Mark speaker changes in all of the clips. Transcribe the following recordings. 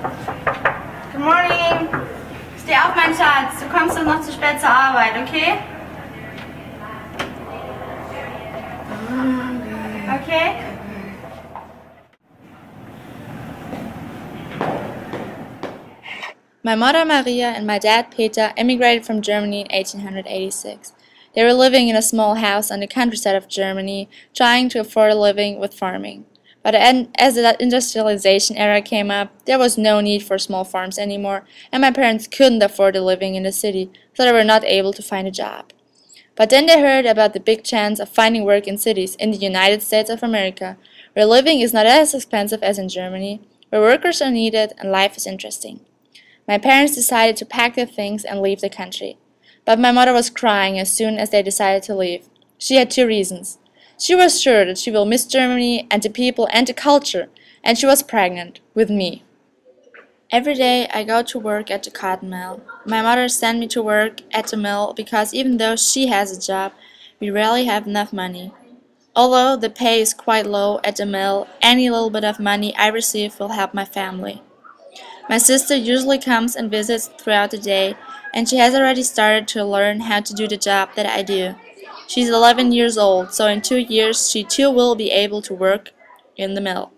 Speaker 1: Good morning. Steh auf, mein Schatz. Du kommst doch noch zu spät zur Arbeit, okay? Okay?
Speaker 2: My mother Maria and my dad Peter emigrated from Germany in 1886. They were living in a small house on the countryside of Germany, trying to afford a living with farming. But as the industrialization era came up, there was no need for small farms anymore, and my parents couldn't afford a living in the city, so they were not able to find a job. But then they heard about the big chance of finding work in cities in the United States of America, where living is not as expensive as in Germany, where workers are needed and life is interesting. My parents decided to pack their things and leave the country. But my mother was crying as soon as they decided to leave. She had two reasons. She was sure that she will miss Germany and the people and the culture, and she was pregnant with me. Every day I go to work at the cotton mill. My mother sent me to work at the mill because even though she has a job, we rarely have enough money. Although the pay is quite low at the mill, any little bit of money I receive will help my family. My sister usually comes and visits throughout the day, and she has already started to learn how to do the job that I do. She's 11 years old, so in 2 years she too will be able to work in the mill.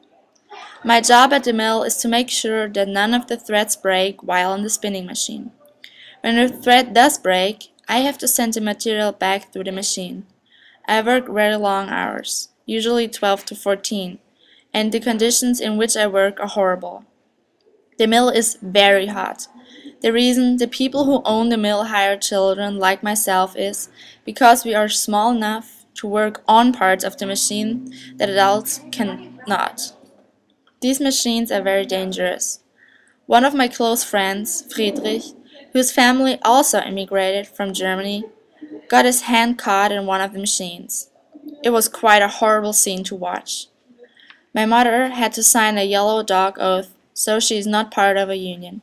Speaker 2: My job at the mill is to make sure that none of the threads break while on the spinning machine. When a thread does break, I have to send the material back through the machine. I work very long hours, usually 12 to 14, and the conditions in which I work are horrible. The mill is very hot. The reason the people who own the mill hire children like myself is because we are small enough to work on parts of the machine that adults cannot. These machines are very dangerous. One of my close friends, Friedrich, whose family also immigrated from Germany, got his hand caught in one of the machines. It was quite a horrible scene to watch. My mother had to sign a yellow dog oath, so she is not part of a union.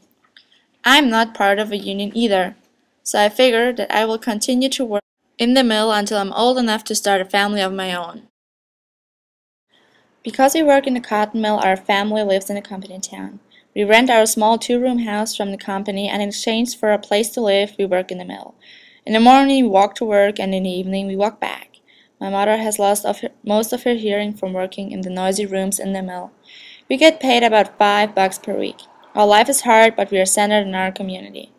Speaker 2: I'm not part of a union either, so I figured that I will continue to work in the mill until I'm old enough to start a family of my own. Because we work in the cotton mill, our family lives in a company town. We rent our small 2-room house from the company, and in exchange for a place to live, we work in the mill. In the morning we walk to work, and in the evening we walk back. My mother has lost most of her hearing from working in the noisy rooms in the mill. We get paid about $5 per week. Our life is hard, but we are centered in our community.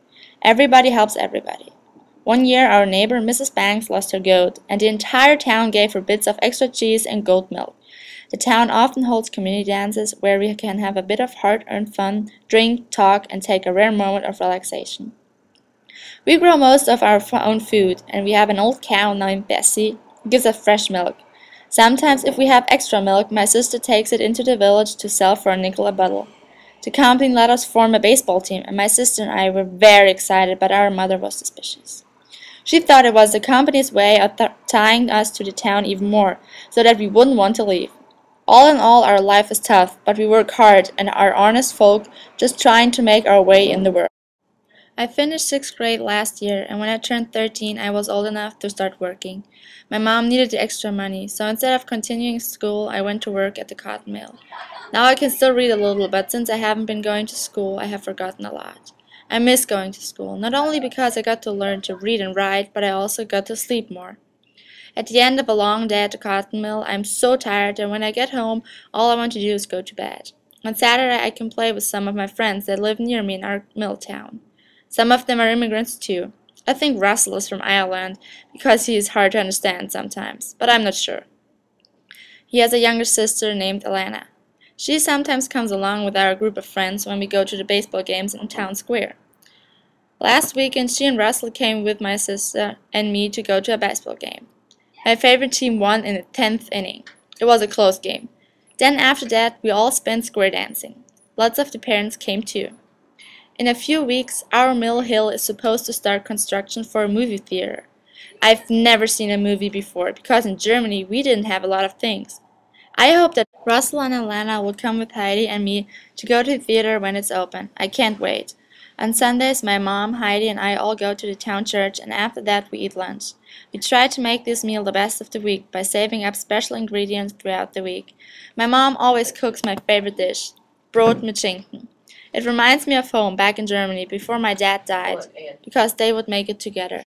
Speaker 2: Everybody helps everybody. One year our neighbor Mrs. Banks lost her goat, and the entire town gave her bits of extra cheese and goat milk. The town often holds community dances where we can have a bit of hard-earned fun, drink, talk, and take a rare moment of relaxation. We grow most of our own food, and we have an old cow named Bessie who gives us fresh milk. Sometimes if we have extra milk, my sister takes it into the village to sell for a nickel a bottle. The company let us form a baseball team, and my sister and I were very excited, but our mother was suspicious. She thought it was the company's way of tying us to the town even more, so that we wouldn't want to leave. All in all, our life is tough, but we work hard and are honest folk just trying to make our way in the world. I finished 6th grade last year, and when I turned 13, I was old enough to start working. My mom needed the extra money, so instead of continuing school, I went to work at the cotton mill. Now I can still read a little, but since I haven't been going to school, I have forgotten a lot. I miss going to school, not only because I got to learn to read and write, but I also got to sleep more. At the end of a long day at the cotton mill, I'm so tired that when I get home, all I want to do is go to bed. On Saturday, I can play with some of my friends that live near me in our mill town. Some of them are immigrants too. I think Russell is from Ireland because he is hard to understand sometimes, but I'm not sure. He has a younger sister named Alana. She sometimes comes along with our group of friends when we go to the baseball games in town square. Last weekend, she and Russell came with my sister and me to go to a baseball game. My favorite team won in the 10th inning. It was a close game. Then after that, we all spent square dancing. Lots of the parents came too. In a few weeks, our mill hill is supposed to start construction for a movie theater. I've never seen a movie before because in Germany we didn't have a lot of things. I hope that Russell and Alana will come with Heidi and me to go to the theater when it's open. I can't wait. On Sundays, my mom, Heidi, and I all go to the town church, and after that we eat lunch. We try to make this meal the best of the week by saving up special ingredients throughout the week. My mom always cooks my favorite dish, Brot mit Schinken. It reminds me of home back in Germany before my dad died, because they would make it together.